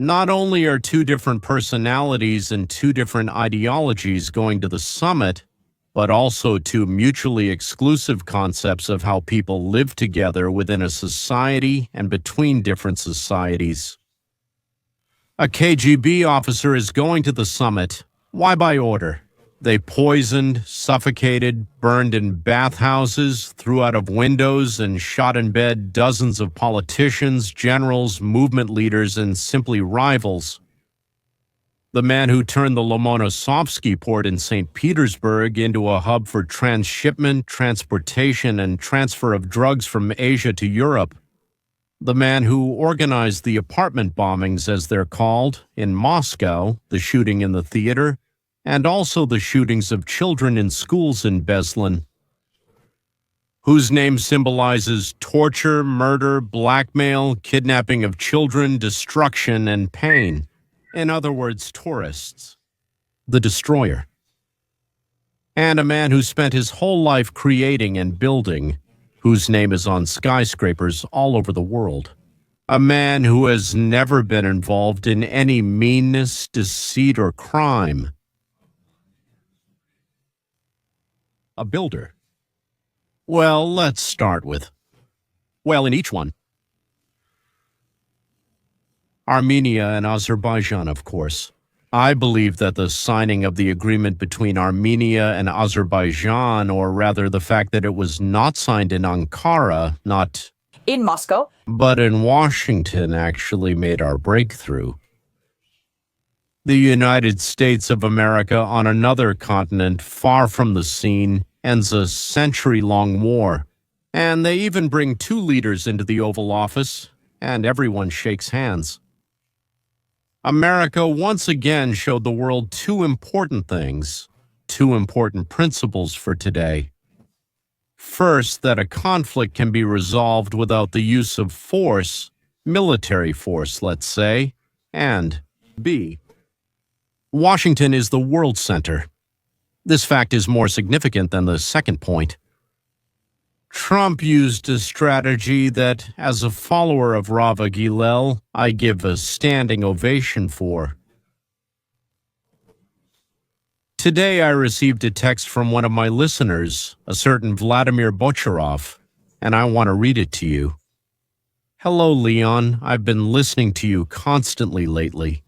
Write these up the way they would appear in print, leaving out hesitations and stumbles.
Not only are two different personalities and two different ideologies going to the summit, but also two mutually exclusive concepts of how people live together within a society and between different societies. A KGB officer is going to the summit. Why by order? They poisoned, suffocated, burned in bathhouses, threw out of windows, and shot in bed dozens of politicians, generals, movement leaders, and simply rivals. The man who turned the Lomonosovsky port in St. Petersburg into a hub for transshipment, transportation, and transfer of drugs from Asia to Europe. The man who organized the apartment bombings, as they're called, in Moscow, the shooting in the theater, and also the shootings of children in schools in Beslan, whose name symbolizes torture, murder, blackmail, kidnapping of children, destruction, and pain. In other words, tourists. The destroyer. And a man who spent his whole life creating and building, whose name is on skyscrapers all over the world. A man who has never been involved in any meanness, deceit, or crime. A builder. Well, let's start with, in each one. Armenia and Azerbaijan, of course. I believe that the signing of the agreement between Armenia and Azerbaijan, or rather the fact that it was not signed in Ankara, not in Moscow, but in Washington, actually made our breakthrough. The United States of America on another continent far from the scene ends a century-long war. And they even bring two leaders into the Oval Office, and everyone shakes hands. America once again showed the world two important things, two important principles for today. First, that a conflict can be resolved without the use of force, military force, let's say, and B, Washington is the world center. This fact is more significant than the second point. Trump used a strategy that, as a follower of Rava Gilel, I give a standing ovation for. Today I received a text from one of my listeners, a certain Vladimir Bocharov, and I want to read it to you. Hello, Leon. I've been listening to you constantly lately.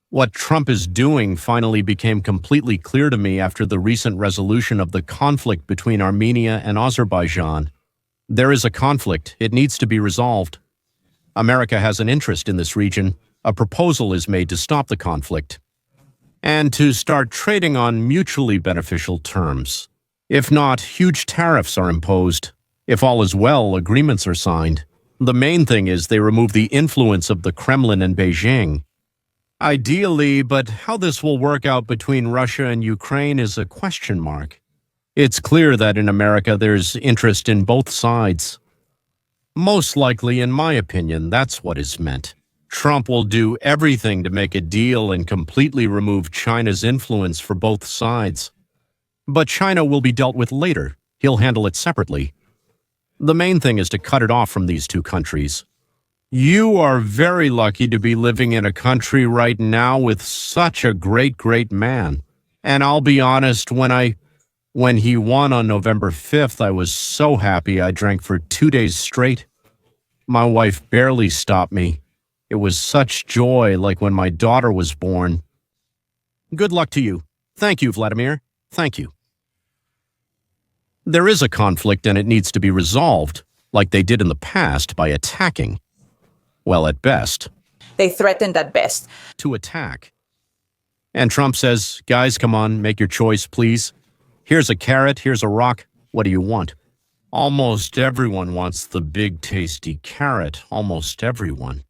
What Trump is doing finally became completely clear to me after the recent resolution of the conflict between Armenia and Azerbaijan. There is a conflict. It needs to be resolved. America has an interest in this region. A proposal is made to stop the conflict and to start trading on mutually beneficial terms. If not, huge tariffs are imposed. If all is well, agreements are signed. The main thing is they remove the influence of the Kremlin and Beijing. Ideally, but how this will work out between Russia and Ukraine is a question mark. It's clear that in America there's interest in both sides. Most likely, in my opinion, that's what is meant. Trump will do everything to make a deal and completely remove China's influence for both sides. But China will be dealt with later. He'll handle it separately. The main thing is to cut it off from these two countries. You are very lucky to be living in a country right now with such a great man. And I'll be honest, when he won on November 5th, I was so happy I drank for 2 days straight. My wife barely stopped me. It was such joy, like when my daughter was born. Good luck to you. Thank you, Vladimir. Thank you. There is a conflict and it needs to be resolved, like they did in the past, by attacking. Well, at best. They threatened at best. To attack. And Trump says, guys, come on, make your choice, please. Here's a carrot, here's a rock. What do you want? Almost everyone wants the big, tasty carrot. Almost everyone.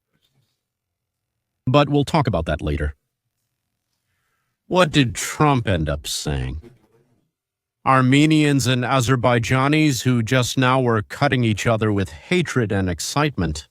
But we'll talk about that later. What did Trump end up saying? Armenians and Azerbaijanis who just now were cutting each other with hatred and excitement.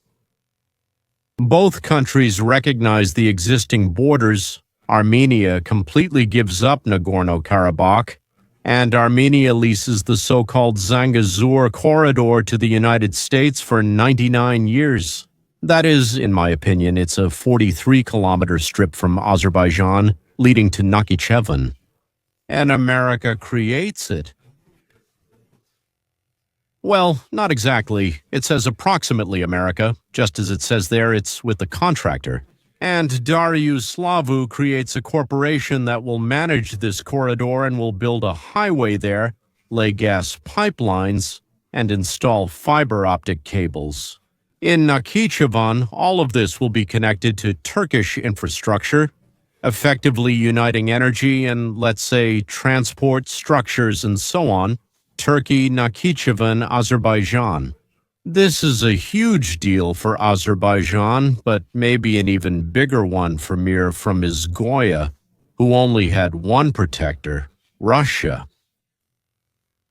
Both countries recognize the existing borders. Armenia completely gives up Nagorno-Karabakh, and Armenia leases the so-called Zangezur corridor to the United States for 99 years. That is, in my opinion, it's a 43-kilometer strip from Azerbaijan leading to Nakhichevan. And America creates it. Well, not exactly. It says approximately America, just as it says there it's with the contractor. And Dariuslavu creates a corporation that will manage this corridor and will build a highway there, lay gas pipelines, and install fiber optic cables. In Nakhichevan, all of this will be connected to Turkish infrastructure, effectively uniting energy and, let's say, transport structures and so on. Turkey, Nakhichevan, Azerbaijan. This is a huge deal for Azerbaijan, but maybe an even bigger one for Mir from Izgoya, who only had one protector, Russia.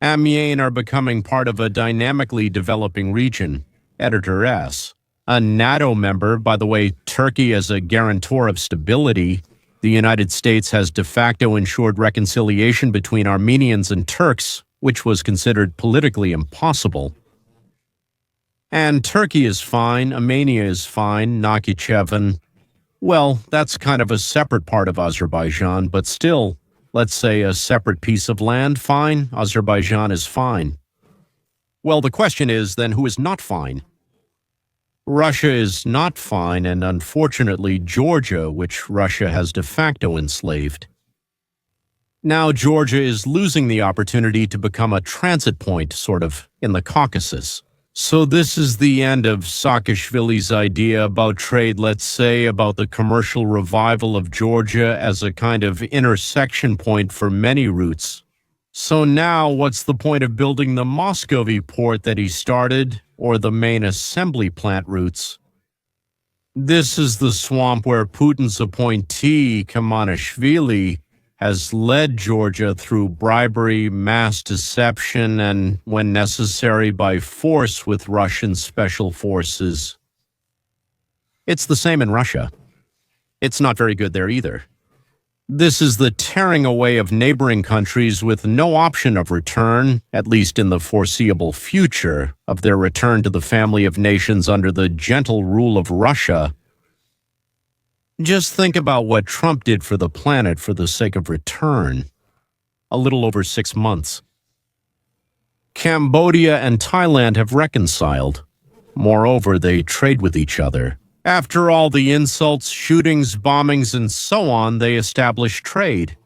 Amiens are becoming part of a dynamically developing region. Editor S. A NATO member, by the way, Turkey as a guarantor of stability. The United States has de facto ensured reconciliation between Armenians and Turks, which was considered politically impossible. And Turkey is fine, Armenia is fine, Nakhichevan. Well, that's kind of a separate part of Azerbaijan, but still, let's say a separate piece of land, fine, Azerbaijan is fine. Well, the question is, then, who is not fine? Russia is not fine, and unfortunately Georgia, which Russia has de facto enslaved. Now Georgia is losing the opportunity to become a transit point, sort of, in the Caucasus. So this is the end of Saakashvili's idea about trade, let's say, about the commercial revival of Georgia as a kind of intersection point for many routes. So now what's the point of building the Muscovy port that he started, or the main assembly plant routes? This is the swamp where Putin's appointee, Kamanishvili, has led Georgia through bribery, mass deception, and, when necessary, by force with Russian special forces. It's the same in Russia. It's not very good there either. This is the tearing away of neighboring countries with no option of return, at least in the foreseeable future, of their return to the family of nations under the gentle rule of Russia. Just think about what Trump did for the planet for the sake of return. A little over 6 months. Cambodia and Thailand have reconciled. Moreover, they trade with each other. After all the insults, shootings, bombings, and so on, they established trade.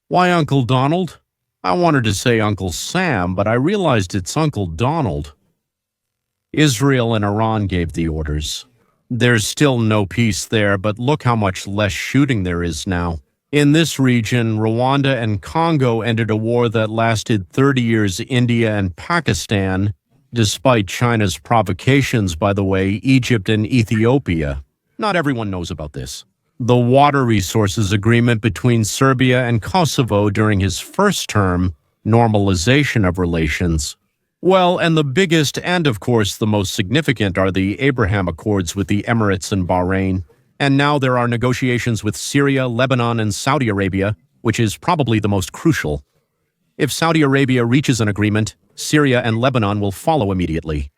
Why Uncle Donald? I wanted to say Uncle Sam, but I realized it's Uncle Donald. Israel and Iran gave the orders. There's still no peace there, but look how much less shooting there is now. In this region, Rwanda and Congo ended a war that lasted 30 years. India and Pakistan, despite China's provocations, by the way, Egypt and Ethiopia. Not everyone knows about this. The water resources agreement between Serbia and Kosovo during his first term, normalization of relations. Well, and the biggest and, of course, the most significant are the Abraham Accords with the Emirates and Bahrain. And now there are negotiations with Syria, Lebanon, and Saudi Arabia, which is probably the most crucial. If Saudi Arabia reaches an agreement, Syria and Lebanon will follow immediately.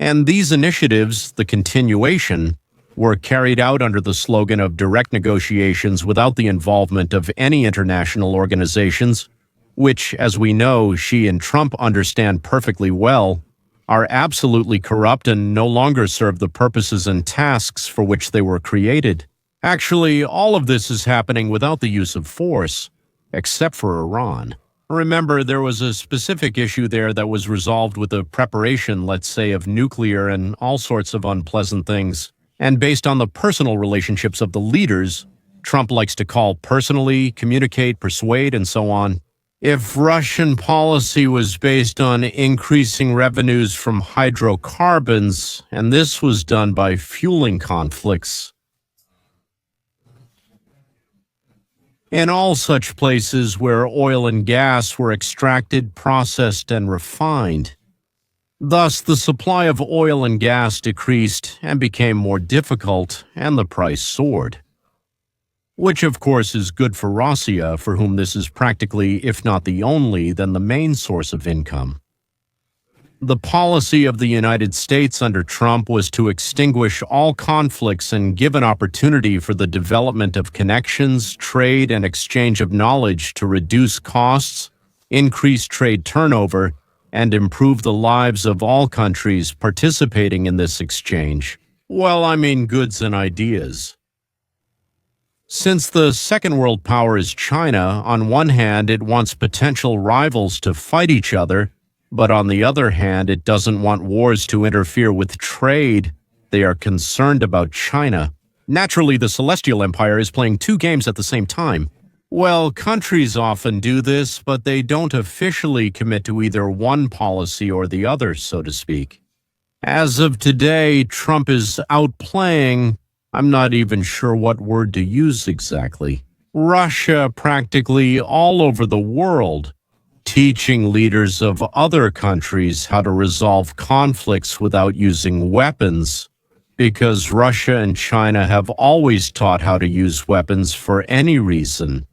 And these initiatives, the continuation, were carried out under the slogan of direct negotiations without the involvement of any international organizations, which, as we know, Xi and Trump understand perfectly well, are absolutely corrupt and no longer serve the purposes and tasks for which they were created. Actually, all of this is happening without the use of force, except for Iran. Remember, there was a specific issue there that was resolved with the preparation, let's say, of nuclear and all sorts of unpleasant things. And based on the personal relationships of the leaders, Trump likes to call personally, communicate, persuade, and so on. If Russian policy was based on increasing revenues from hydrocarbons, and this was done by fueling conflicts, in all such places where oil and gas were extracted, processed, and refined. Thus, the supply of oil and gas decreased and became more difficult, and the price soared. Which, of course, is good for Russia, for whom this is practically, if not the only, then the main source of income. The policy of the United States under Trump was to extinguish all conflicts and give an opportunity for the development of connections, trade, and exchange of knowledge to reduce costs, increase trade turnover, and improve the lives of all countries participating in this exchange. Well, I mean goods and ideas. Since the second world power is China, on one hand, it wants potential rivals to fight each other, but on the other hand, it doesn't want wars to interfere with trade. They are concerned about China. Naturally, the Celestial Empire is playing two games at the same time. Well, countries often do this, but they don't officially commit to either one policy or the other, so to speak. As of today, Trump is outplaying, I'm not even sure what word to use exactly, Russia practically all over the world, teaching leaders of other countries how to resolve conflicts without using weapons, because Russia and China have always taught how to use weapons for any reason.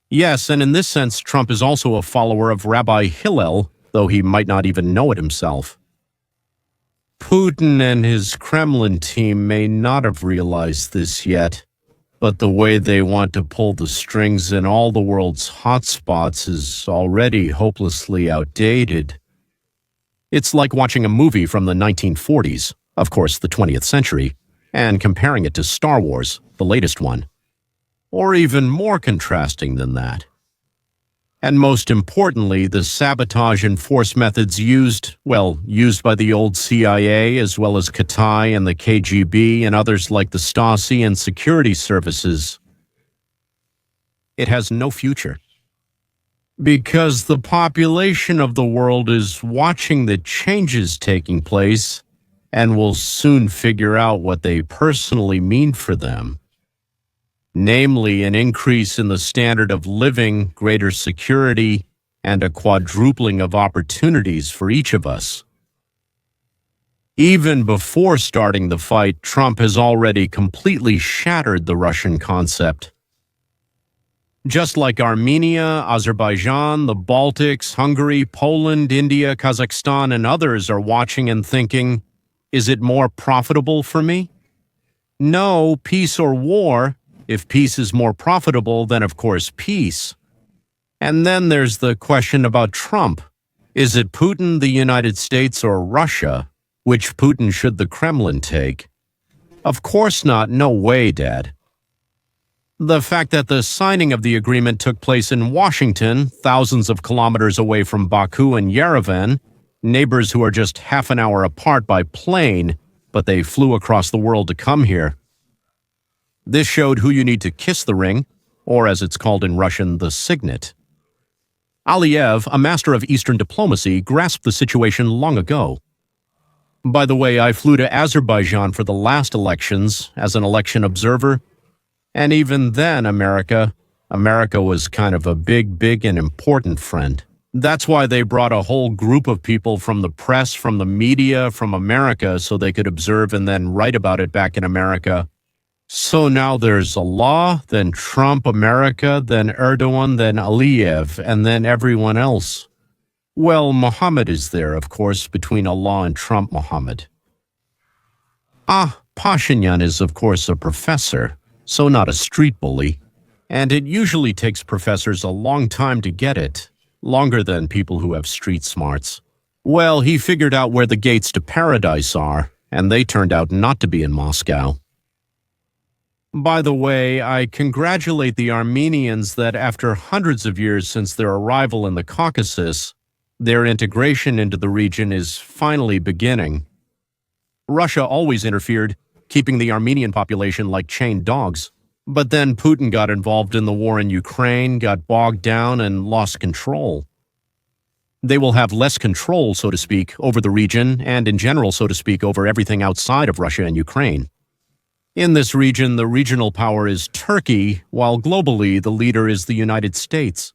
Yes, and in this sense, Trump is also a follower of Rabbi Hillel, though he might not even know it himself. Putin and his Kremlin team may not have realized this yet, but the way they want to pull the strings in all the world's hotspots is already hopelessly outdated. It's like watching a movie from the 1940s, of course the 20th century, and comparing it to Star Wars, the latest one. Or even more contrasting than that. And most importantly, the sabotage and force methods used by the old CIA as well as Katai and the KGB and others like the Stasi and security services. It has no future. Because the population of the world is watching the changes taking place and will soon figure out what they personally mean for them. Namely, an increase in the standard of living, greater security, and a quadrupling of opportunities for each of us. Even before starting the fight, Trump has already completely shattered the Russian concept. Just like Armenia, Azerbaijan, the Baltics, Hungary, Poland, India, Kazakhstan, and others are watching and thinking, is it more profitable for me? No, peace or war. If peace is more profitable, then of course peace. And then there's the question about Trump. Is it Putin, the United States, or Russia? Which Putin should the Kremlin take? Of course not. No way, Dad. The fact that the signing of the agreement took place in Washington, thousands of kilometers away from Baku and Yerevan, neighbors who are just half an hour apart by plane, but they flew across the world to come here. This showed who you need to kiss the ring, or as it's called in Russian, the signet. Aliyev, a master of Eastern diplomacy, grasped the situation long ago. By the way, I flew to Azerbaijan for the last elections as an election observer, and even then, America was kind of a big and important friend. That's why they brought a whole group of people from the press, from the media, from America, so they could observe and then write about it back in America. So now there's Allah, then Trump, America, then Erdogan, then Aliyev, and then everyone else. Well, Muhammad is there, of course, between Allah and Trump Muhammad. Pashinyan is, of course, a professor, so not a street bully. And it usually takes professors a long time to get it, longer than people who have street smarts. Well, he figured out where the gates to paradise are, and they turned out not to be in Moscow. By the way, I congratulate the Armenians that after hundreds of years since their arrival in the Caucasus, their integration into the region is finally beginning. Russia always interfered, keeping the Armenian population like chained dogs. But then Putin got involved in the war in Ukraine, got bogged down, and lost control. They will have less control, so to speak, over the region, and in general, so to speak, over everything outside of Russia and Ukraine. In this region, the regional power is Turkey, while globally the leader is the United States.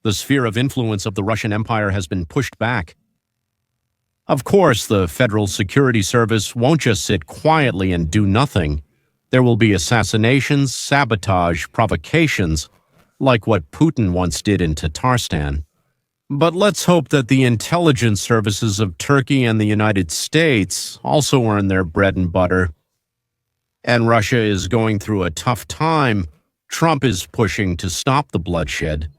The sphere of influence of the Russian Empire has been pushed back. Of course, the Federal Security Service won't just sit quietly and do nothing. There will be assassinations, sabotage, provocations, like what Putin once did in Tatarstan. But let's hope that the intelligence services of Turkey and the United States also earn their bread and butter. And Russia is going through a tough time. Trump is pushing to stop the bloodshed.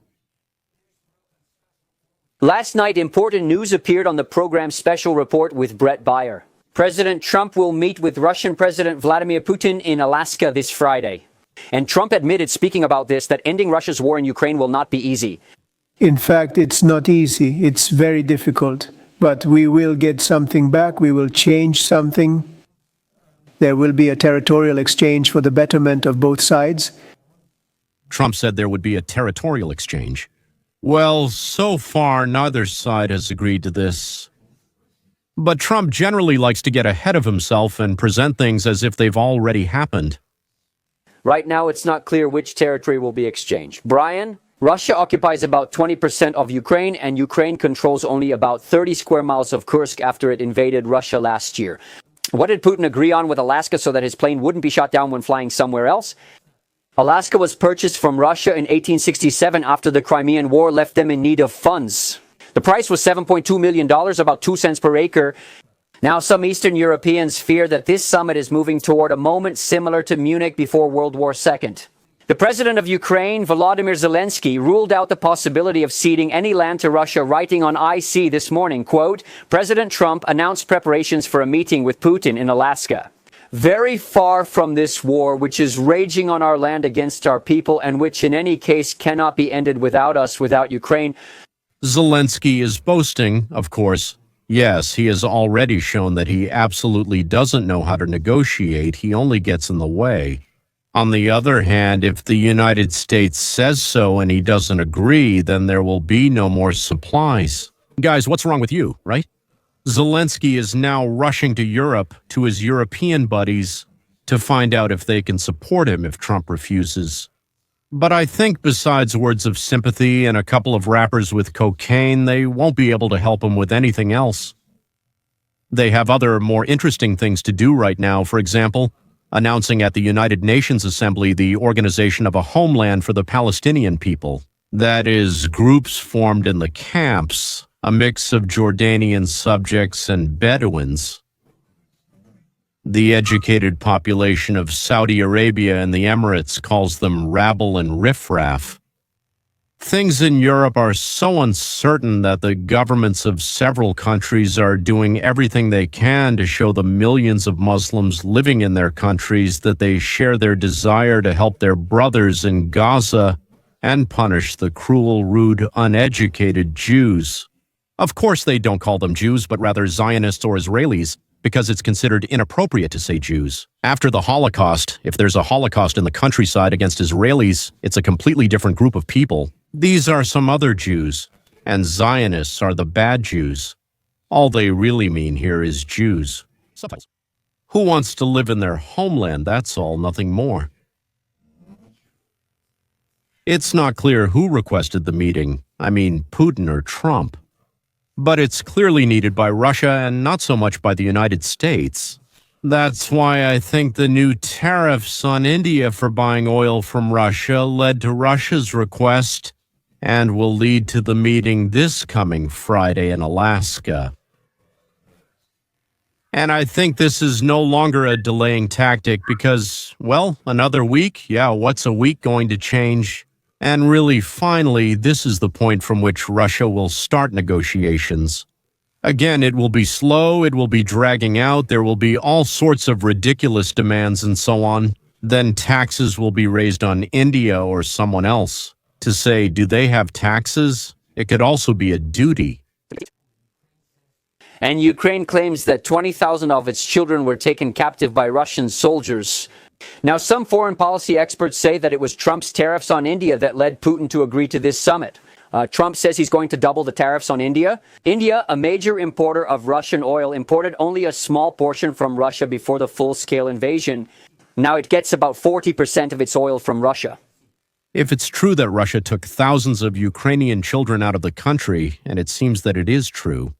Last night, important news appeared on the program's special report with Brett Baier. President Trump will meet with Russian President Vladimir Putin in Alaska this Friday. And Trump admitted, speaking about this, that ending Russia's war in Ukraine will not be easy. In fact, it's not easy. It's very difficult. But we will get something back. We will change something. There will be a territorial exchange for the betterment of both sides. Trump said there would be a territorial exchange. Well, so far, neither side has agreed to this. But Trump generally likes to get ahead of himself and present things as if they've already happened. Right now, it's not clear which territory will be exchanged. Brian, Russia occupies about 20% of Ukraine, and Ukraine controls only about 30 square miles of Kursk after it invaded Russia last year. What did Putin agree on with Alaska so that his plane wouldn't be shot down when flying somewhere else? Alaska was purchased from Russia in 1867 after the Crimean War left them in need of funds. The price was $7.2 million, about 2 cents per acre. Now, some Eastern Europeans fear that this summit is moving toward a moment similar to Munich before World War II. The president of Ukraine, Volodymyr Zelensky, ruled out the possibility of ceding any land to Russia, writing on IC this morning, quote, President Trump announced preparations for a meeting with Putin in Alaska. Very far from this war, which is raging on our land against our people, and which in any case cannot be ended without us, without Ukraine. Zelensky is boasting, of course. Yes, he has already shown that he absolutely doesn't know how to negotiate. He only gets in the way. On the other hand, if the United States says so and he doesn't agree, then there will be no more supplies. Guys, what's wrong with you, right? Zelensky is now rushing to Europe, to his European buddies, to find out if they can support him if Trump refuses. But I think besides words of sympathy and a couple of rappers with cocaine, they won't be able to help him with anything else. They have other, more interesting things to do right now, for example, announcing at the United Nations Assembly the organization of a homeland for the Palestinian people. That is, groups formed in the camps, a mix of Jordanian subjects and Bedouins. The educated population of Saudi Arabia and the Emirates calls them rabble and riffraff. Things in Europe are so uncertain that the governments of several countries are doing everything they can to show the millions of Muslims living in their countries that they share their desire to help their brothers in Gaza and punish the cruel, rude, uneducated Jews. Of course they don't call them Jews, but rather Zionists or Israelis, because it's considered inappropriate to say Jews. After the Holocaust, if there's a Holocaust in the countryside against Israelis, it's a completely different group of people. These are some other Jews, and Zionists are the bad Jews. All they really mean here is Jews. Subtitles. Who wants to live in their homeland, that's all, nothing more. It's not clear who requested the meeting, I mean Putin or Trump. But it's clearly needed by Russia and not so much by the United States. That's why I think the new tariffs on India for buying oil from Russia led to Russia's request and will lead to the meeting this coming Friday in Alaska. And I think this is no longer a delaying tactic because, well, another week? Yeah, what's a week going to change? And really, finally, this is the point from which Russia will start negotiations. Again, it will be slow, it will be dragging out, there will be all sorts of ridiculous demands and so on. Then taxes will be raised on India or someone else. To say, do they have taxes? It could also be a duty. And Ukraine claims that 20,000 of its children were taken captive by Russian soldiers. Now, some foreign policy experts say that it was Trump's tariffs on India that led Putin to agree to this summit. Trump says he's going to double the tariffs on India. India, a major importer of Russian oil, imported only a small portion from Russia before the full-scale invasion. Now it gets about 40% of its oil from Russia. If it's true that Russia took thousands of Ukrainian children out of the country, and it seems that it is true,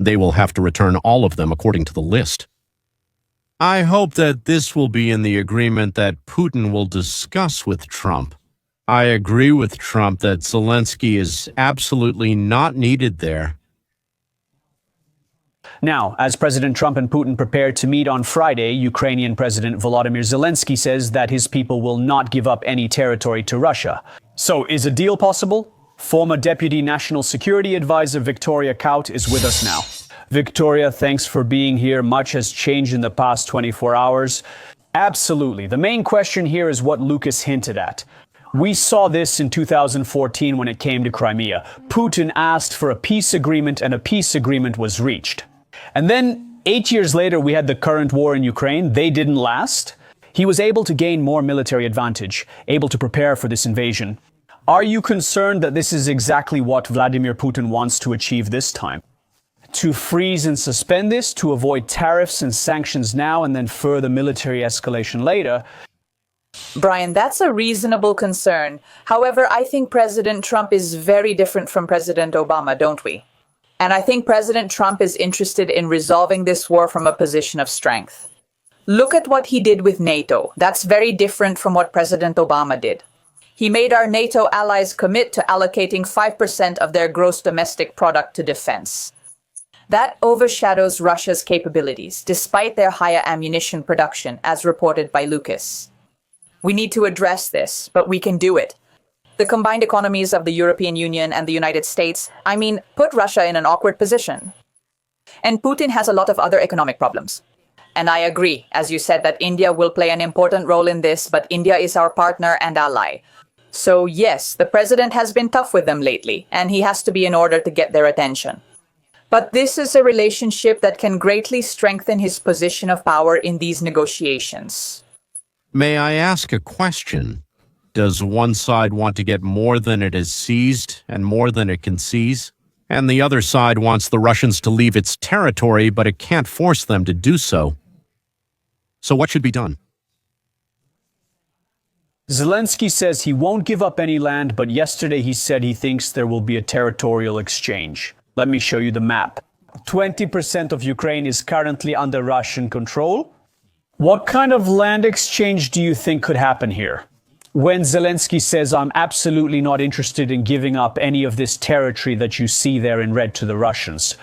they will have to return all of them according to the list. I hope that this will be in the agreement that Putin will discuss with Trump. I agree with Trump that Zelensky is absolutely not needed there. Now, as President Trump and Putin prepare to meet on Friday, Ukrainian President Volodymyr Zelensky says that his people will not give up any territory to Russia. So, is a deal possible? Former Deputy National Security Advisor Victoria Kaut is with us now. Victoria, thanks for being here. Much has changed in the past 24 hours. Absolutely. The main question here is what Lucas hinted at. We saw this in 2014 when it came to Crimea. Putin asked for a peace agreement and a peace agreement was reached. And then 8 years later, we had the current war in Ukraine. They didn't last. He was able to gain more military advantage, able to prepare for this invasion. Are you concerned that this is exactly what Vladimir Putin wants to achieve this time? To freeze and suspend this, to avoid tariffs and sanctions now and then further military escalation later? Brian, that's a reasonable concern. However, I think President Trump is very different from President Obama, don't we? And I think President Trump is interested in resolving this war from a position of strength. Look at what he did with NATO. That's very different from what President Obama did. He made our NATO allies commit to allocating 5% of their gross domestic product to defense. That overshadows Russia's capabilities, despite their higher ammunition production, as reported by Lucas. We need to address this, but we can do it. The combined economies of the European Union and the United States, put Russia in an awkward position. And Putin has a lot of other economic problems. And I agree, as you said, that India will play an important role in this, but India is our partner and ally. So yes, the president has been tough with them lately, and he has to be in order to get their attention. But this is a relationship that can greatly strengthen his position of power in these negotiations. May I ask a question? Does one side want to get more than it has seized and more than it can seize? And the other side wants the Russians to leave its territory, but it can't force them to do so. So what should be done? Zelensky says he won't give up any land, but yesterday he said he thinks there will be a territorial exchange. Let me show you the map. 20% of Ukraine is currently under Russian control. What kind of land exchange do you think could happen here? When Zelensky says, I'm absolutely not interested in giving up any of this territory that you see there in red to the Russians.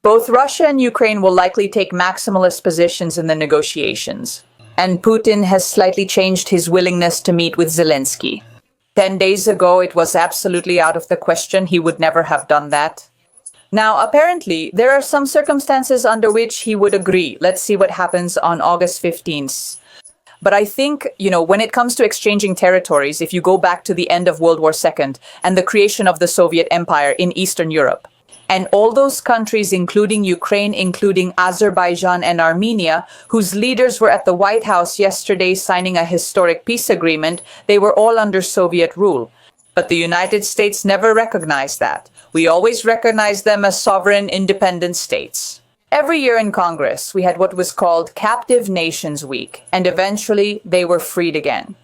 Both Russia and Ukraine will likely take maximalist positions in the negotiations. And Putin has slightly changed his willingness to meet with Zelensky. 10 days ago, it was absolutely out of the question. He would never have done that. Now, apparently, there are some circumstances under which he would agree. Let's see what happens on August 15th. But I think, when it comes to exchanging territories, if you go back to the end of World War II and the creation of the Soviet Empire in Eastern Europe, and all those countries, including Ukraine, including Azerbaijan and Armenia, whose leaders were at the White House yesterday signing a historic peace agreement, they were all under Soviet rule. But the United States never recognized that. We always recognized them as sovereign, independent states. Every year in Congress, we had what was called Captive Nations Week, and eventually they were freed again.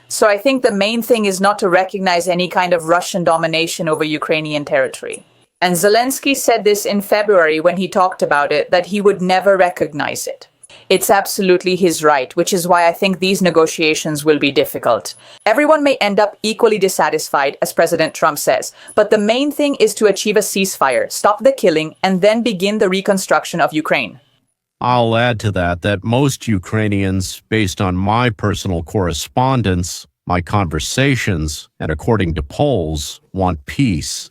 So I think the main thing is not to recognize any kind of Russian domination over Ukrainian territory. And Zelensky said this in February when he talked about it, that he would never recognize it. It's absolutely his right, which is why I think these negotiations will be difficult. Everyone may end up equally dissatisfied, as President Trump says, but the main thing is to achieve a ceasefire, stop the killing, and then begin the reconstruction of Ukraine. I'll add to that most Ukrainians, based on my personal correspondence, my conversations, and according to polls, want peace.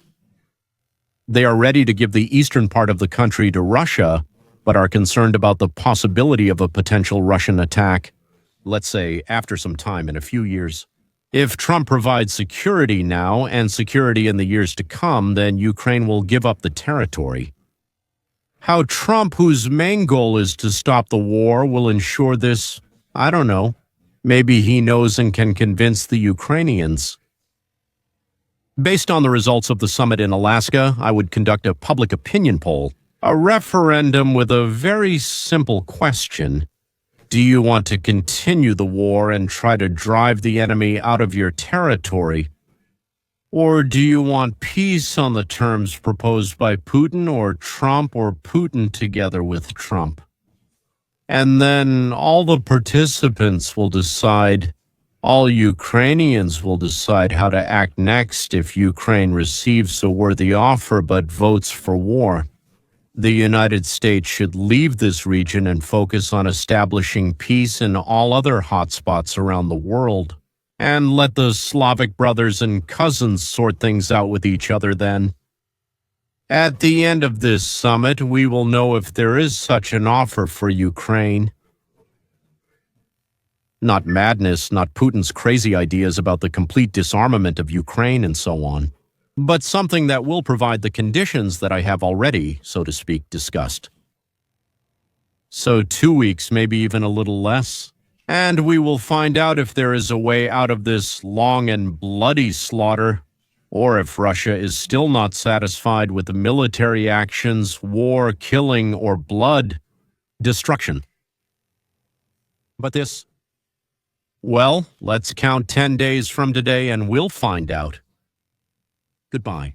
They are ready to give the eastern part of the country to Russia, but are concerned about the possibility of a potential Russian attack, let's say after some time in a few years. If Trump provides security now and security in the years to come, then Ukraine will give up the territory. How Trump, whose main goal is to stop the war, will ensure this, I don't know. Maybe he knows and can convince the Ukrainians. Based on the results of the summit in Alaska, I would conduct a public opinion poll, a referendum with a very simple question. Do you want to continue the war and try to drive the enemy out of your territory? Or do you want peace on the terms proposed by Putin or Trump or Putin together with Trump? And then all the participants will decide All Ukrainians will decide how to act next if Ukraine receives a worthy offer but votes for war. The United States should leave this region and focus on establishing peace in all other hotspots around the world. And let the Slavic brothers and cousins sort things out with each other then. At the end of this summit, we will know if there is such an offer for Ukraine. Not madness, not Putin's crazy ideas about the complete disarmament of Ukraine and so on, but something that will provide the conditions that I have already, so to speak, discussed. So 2 weeks, maybe even a little less, and we will find out if there is a way out of this long and bloody slaughter, or if Russia is still not satisfied with the military actions, war, killing, or blood, destruction. But this... Well, let's count 10 days from today and we'll find out. Goodbye.